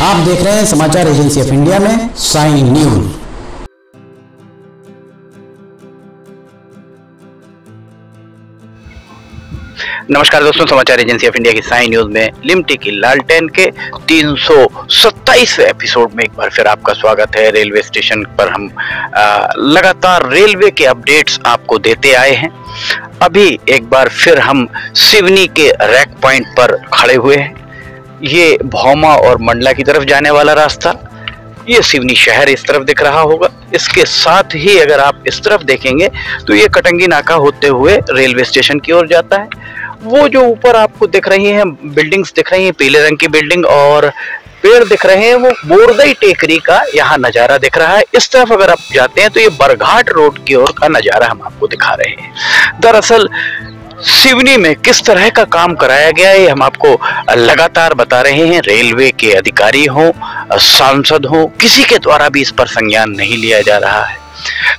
आप देख रहे हैं समाचार एजेंसी ऑफ इंडिया में साई न्यूज। नमस्कार दोस्तों, समाचार एजेंसी ऑफ इंडिया की साई न्यूज में लिमटी की लालटेन के 327वें एपिसोड में एक बार फिर आपका स्वागत है। रेलवे स्टेशन पर हम लगातार रेलवे के अपडेट्स आपको देते आए हैं। अभी एक बार फिर हम सिवनी के रैक पॉइंट पर खड़े हुए हैं। ये भौमा और मंडला की तरफ जाने वाला रास्ता, ये सिवनी शहर इस तरफ दिख रहा होगा। इसके साथ ही अगर आप इस तरफ देखेंगे तो ये कटंगी नाका होते हुए रेलवे स्टेशन की ओर जाता है। वो जो ऊपर आपको दिख रही हैं बिल्डिंग्स दिख रही हैं, पीले रंग की बिल्डिंग और पेड़ दिख रहे हैं, वो बोरदई टेकरी का यहाँ नज़ारा दिख रहा है। इस तरफ अगर आप जाते हैं तो ये बरघाट रोड की ओर का नज़ारा हम आपको दिखा रहे हैं। दरअसल सिवनी में किस तरह का काम कराया गया है हम आपको लगातार बता रहे हैं। रेलवे के अधिकारी हों, सांसद हों, किसी के द्वारा भी इस पर संज्ञान नहीं लिया जा रहा है।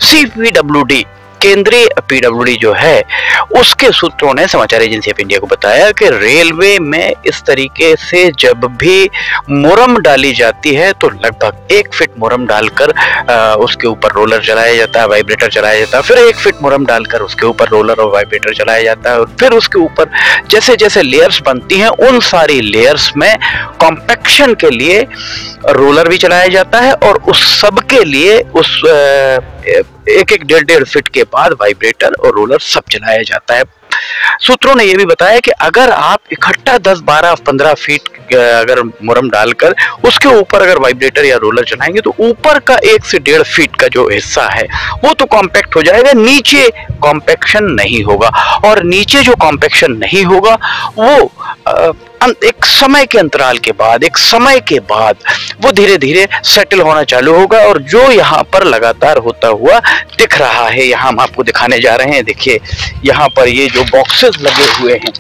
CPWD केंद्रीय PWD जो है उसके सूत्रों ने समाचार एजेंसी ऑफ इंडिया को बताया कि रेलवे में इस तरीके से जब भी मुरम डाली जाती है तो लगभग 1 फीट मुरम डालकर उसके ऊपर रोलर चलाया जाता है, वाइब्रेटर चलाया जाता है, फिर 1 फीट मुरम डालकर उसके ऊपर रोलर और वाइब्रेटर चलाया जाता है, और फिर उसके ऊपर जैसे जैसे लेयर्स बनती हैं उन सारी लेयर्स में कॉम्पैक्शन के लिए रोलर भी चलाया जाता है और उस सब के लिए उस 1-1.5 फीट के बाद वाइब्रेटर और रोलर सब चलाया जाता है। सूत्रों ने यह भी बताया कि अगर आप इकट्ठा 10, 12, 15 फीट अगर मुरम डालकर उसके ऊपर अगर वाइब्रेटर या रोलर चलाएंगे तो ऊपर का 1 से 1.5 फीट का जो हिस्सा है वो तो कॉम्पैक्ट हो जाएगा, नीचे कॉम्पैक्शन नहीं होगा। और नीचे जो कॉम्पैक्शन नहीं होगा वो एक समय के अंतराल के बाद, एक समय के बाद वो धीरे धीरे सेटल होना चालू होगा। और जो यहाँ पर लगातार होता हुआ दिख रहा है, यहाँ हम आपको दिखाने जा रहे हैं। देखिए यहाँ पर ये जो बॉक्सेस लगे हुए हैं,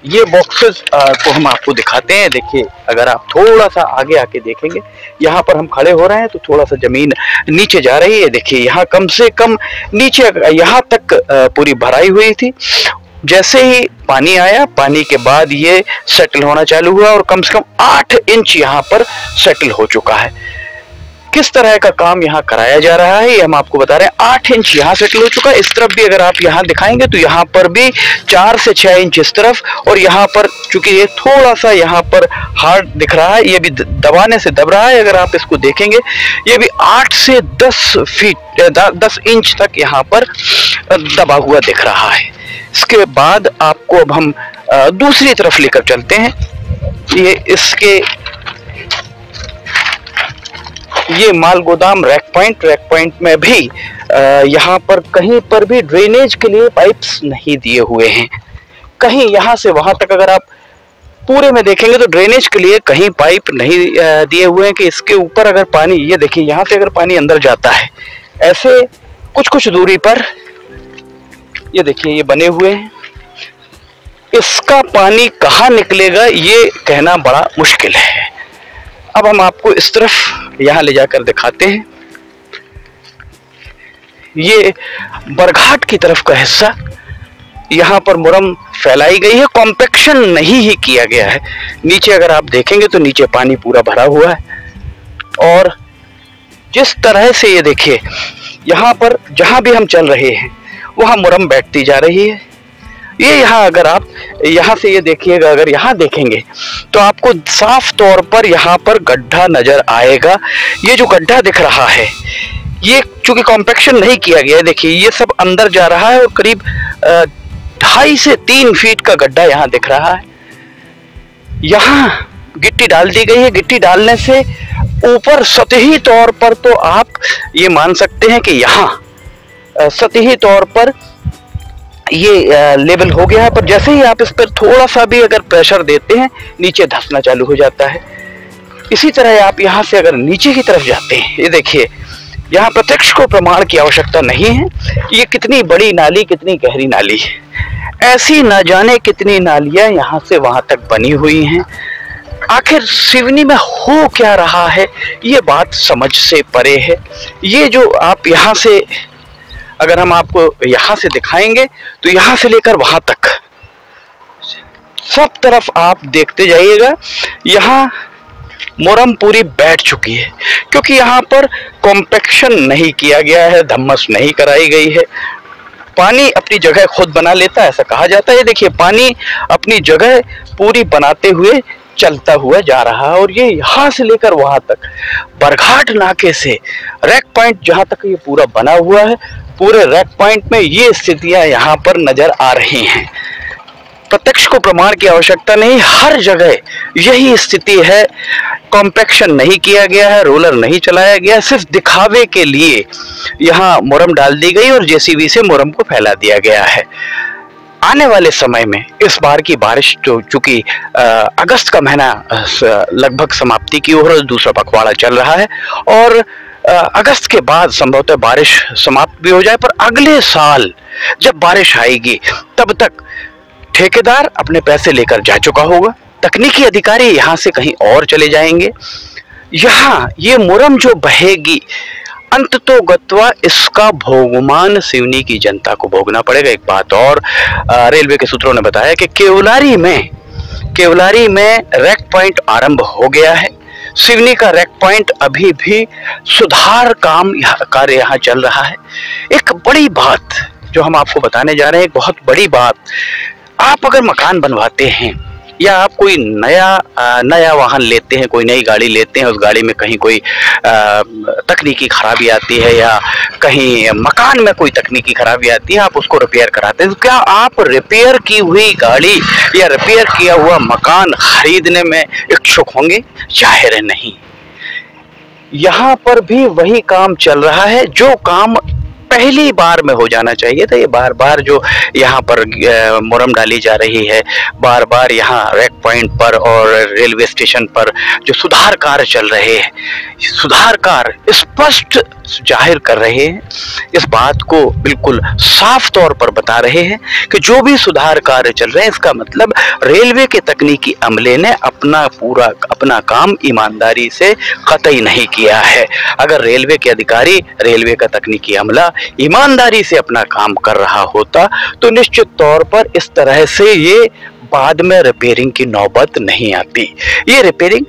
ये बॉक्सेस को हम आपको दिखाते हैं। देखिए अगर आप थोड़ा सा आगे आके देखेंगे, यहाँ पर हम खड़े हो रहे हैं तो थोड़ा सा जमीन नीचे जा रही है। देखिए यहाँ कम से कम नीचे यहाँ तक पूरी भराई हुई थी। जैसे ही पानी आया, पानी के बाद ये सेटल होना चालू हुआ और कम से कम 8 इंच यहाँ पर सेटल हो चुका है। किस तरह का काम यहाँ कराया जा रहा है ये हम आपको बता रहे हैं। 8 इंच यहाँ सेटल हो चुका है। इस तरफ भी अगर आप यहाँ दिखाएंगे तो यहाँ पर भी 4 से 6 इंच इस तरफ, और यहाँ पर चूंकि ये थोड़ा सा यहाँ पर हार्ड दिख रहा है, ये भी दबाने से दब रहा है। अगर आप इसको देखेंगे ये भी 8 से 10 इंच तक यहाँ पर दबा हुआ दिख रहा है। इसके बाद आपको अब हम दूसरी तरफ लेकर चलते हैं। ये माल गोदाम रैक पॉइंट में भी यहाँ पर कहीं पर भी ड्रेनेज के लिए पाइप्स नहीं दिए हुए हैं। कहीं यहाँ से वहां तक अगर आप पूरे में देखेंगे तो ड्रेनेज के लिए कहीं पाइप नहीं दिए हुए हैं कि इसके ऊपर अगर पानी, ये देखिए यहाँ से अगर पानी अंदर जाता है ऐसे कुछ दूरी पर, ये देखिए ये बने हुए हैं, इसका पानी कहाँ निकलेगा ये कहना बड़ा मुश्किल है। अब हम आपको इस तरफ यहाँ ले जाकर दिखाते हैं। ये बरघाट की तरफ का हिस्सा, यहाँ पर मुरम फैलाई गई है, कॉम्पैक्शन नहीं ही किया गया है। नीचे अगर आप देखेंगे तो नीचे पानी पूरा भरा हुआ है और जिस तरह से ये देखिए यहाँ पर जहाँ भी हम चल रहे हैं वहाँ मुरम बैठती जा रही है। ये यहाँ अगर आप यहाँ से ये देखिएगा, अगर यहाँ देखेंगे तो आपको साफ तौर पर यहाँ पर गड्ढा नजर आएगा। ये जो गड्ढा दिख रहा है ये चूंकि कॉम्पैक्शन नहीं किया गया है, देखिए ये सब अंदर जा रहा है और करीब 2.5 से 3 फीट का गड्ढा यहाँ दिख रहा है। यहाँ गिट्टी डाल दी गई है। गिट्टी डालने से ऊपर सतही तौर पर तो आप ये मान सकते हैं कि यहाँ सतही तौर पर ये लेवल हो गया है, पर जैसे ही आप इस पर थोड़ा सा भी अगर प्रेशर देते हैं नीचे धंसना चालू हो जाता है। इसी तरह आप यहाँ से अगर नीचे की तरफ जाते हैं, ये देखिए यहाँ प्रत्यक्ष को प्रमाण की आवश्यकता नहीं है। ये कितनी बड़ी नाली, कितनी गहरी नाली है, ऐसी न जाने कितनी नालियाँ यहाँ से वहाँ तक बनी हुई हैं। आखिर सिवनी में हो क्या रहा है ये बात समझ से परे है। ये जो आप यहाँ से अगर हम आपको यहाँ से दिखाएंगे तो यहाँ से लेकर वहां तक सब तरफ आप देखते जाइएगा। यहाँ मुरम पूरी बैठ चुकी है, क्योंकि यहाँ पर कॉम्पैक्शन नहीं किया गया है, धम्मस नहीं कराई गई है। पानी अपनी जगह खुद बना लेता है, ऐसा कहा जाता है। देखिए, पानी अपनी जगह पूरी बनाते हुए चलता हुआ जा रहा है, और ये यहाँ से लेकर वहां तक बरघाट नाके से रैक पॉइंट जहां तक ये पूरा बना हुआ है, पूरे रैक पॉइंट में ये स्थितियां यहाँ पर नजर आ रही हैं। प्रत्यक्ष को प्रमाण की आवश्यकता नहीं, हर जगह यही स्थिति है। कॉम्पैक्शन नहीं किया गया है, रोलर नहीं चलाया गया, सिर्फ दिखावे के लिए यहाँ मुरम डाल दी गई और जेसीबी से मुरम को फैला दिया गया है। आने वाले समय में इस बार की बारिश तो चूंकि अगस्त का महीना लगभग समाप्ति की ओर, दूसरा पखवाड़ा चल रहा है, और अगस्त के बाद संभवतः बारिश समाप्त भी हो जाए, पर अगले साल जब बारिश आएगी तब तक ठेकेदार अपने पैसे लेकर जा चुका होगा, तकनीकी अधिकारी यहाँ से कहीं और चले जाएंगे। यहाँ ये मुरम जो बहेगी, अंततोगत्वा इसका भोगमान सिवनी की जनता को भोगना पड़ेगा। एक बात और, रेलवे के सूत्रों ने बताया कि केवलारी में रैक पॉइंट आरंभ हो गया है। सिवनी का रैक पॉइंट अभी भी सुधार कार्य यहाँ चल रहा है। एक बड़ी बात जो हम आपको बताने जा रहे हैं, एक बहुत बड़ी बात, आप अगर मकान बनवाते हैं या आप कोई नया वाहन लेते हैं, कोई नई गाड़ी लेते हैं, उस गाड़ी में कहीं कोई तकनीकी खराबी आती है या कहीं मकान में कोई तकनीकी खराबी आती है, आप उसको रिपेयर कराते हैं, तो क्या आप रिपेयर की हुई गाड़ी या रिपेयर किया हुआ मकान खरीदने में इच्छुक होंगे? जाहिर नहीं। यहाँ पर भी वही काम चल रहा है जो काम पहली बार में हो जाना चाहिए था। ये बार बार जो यहाँ पर मुरम डाली जा रही है, बार बार यहाँ रैक पॉइंट पर और रेलवे स्टेशन पर जो सुधार कार्य चल रहे हैं, सुधार कार्य स्पष्ट जाहिर कर रहे हैं, इस बात को बिल्कुल साफ तौर पर बता रहे हैं कि जो भी सुधार कार्य चल रहे हैं, इसका मतलब रेलवे के तकनीकी अमले ने अपना काम ईमानदारी से कतई नहीं किया है। अगर रेलवे के अधिकारी, रेलवे का तकनीकी अमला ईमानदारी से अपना काम कर रहा होता तो निश्चित तौर पर इस तरह से ये बाद में रिपेयरिंग की नौबत नहीं आती। ये रिपेयरिंग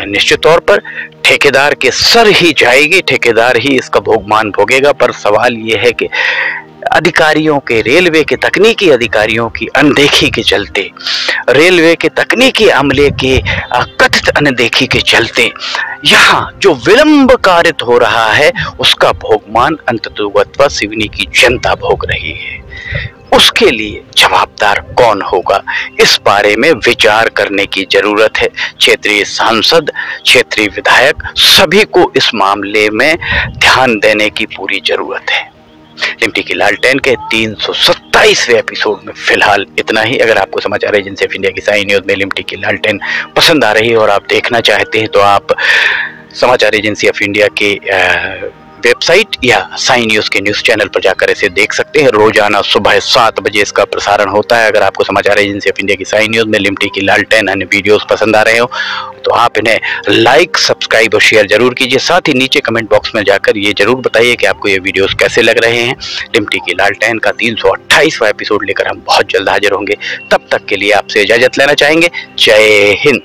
निश्चित तौर पर ठेकेदार के सर ही जाएगी, ठेकेदार ही इसका भोगमान भोगेगा। पर सवाल ये है कि अधिकारियों के, रेलवे के तकनीकी अधिकारियों की अनदेखी के चलते, रेलवे के तकनीकी अमले के कथित अनदेखी के चलते यहाँ जो विलंब कारित हो रहा है, उसका भोगमान अंततोगत्वा सिवनी की जनता भोग रही है। उसके लिए जवाबदार कौन होगा, इस बारे में विचार करने की जरूरत है। क्षेत्रीय सांसद, क्षेत्रीय विधायक, सभी को इस मामले में ध्यान देने की पूरी जरूरत है। लिमटी की लालटेन के 327वें एपिसोड में फिलहाल इतना ही। अगर आपको समाचार एजेंसी ऑफ इंडिया की साई न्यूज में लिमटी की लालटेन पसंद आ रही है और आप देखना चाहते हैं, तो आप समाचार एजेंसी ऑफ इंडिया के वेबसाइट या साई न्यूज के न्यूज चैनल पर जाकर इसे देख सकते हैं। रोजाना सुबह 7 बजे इसका प्रसारण होता है। अगर आपको समाचार एजेंसी ऑफ इंडिया की साई न्यूज में लिमटी की लालटेन अन्य वीडियोस पसंद आ रहे हो, तो आप इन्हें लाइक, सब्सक्राइब और शेयर जरूर कीजिए। साथ ही नीचे कमेंट बॉक्स में जाकर ये जरूर बताइए कि आपको ये वीडियोस कैसे लग रहे हैं। लिमटी की लालटेन का 328वां एपिसोड लेकर हम बहुत जल्द हाजिर होंगे। तब तक के लिए आपसे इजाजत लेना चाहेंगे। जय हिंद।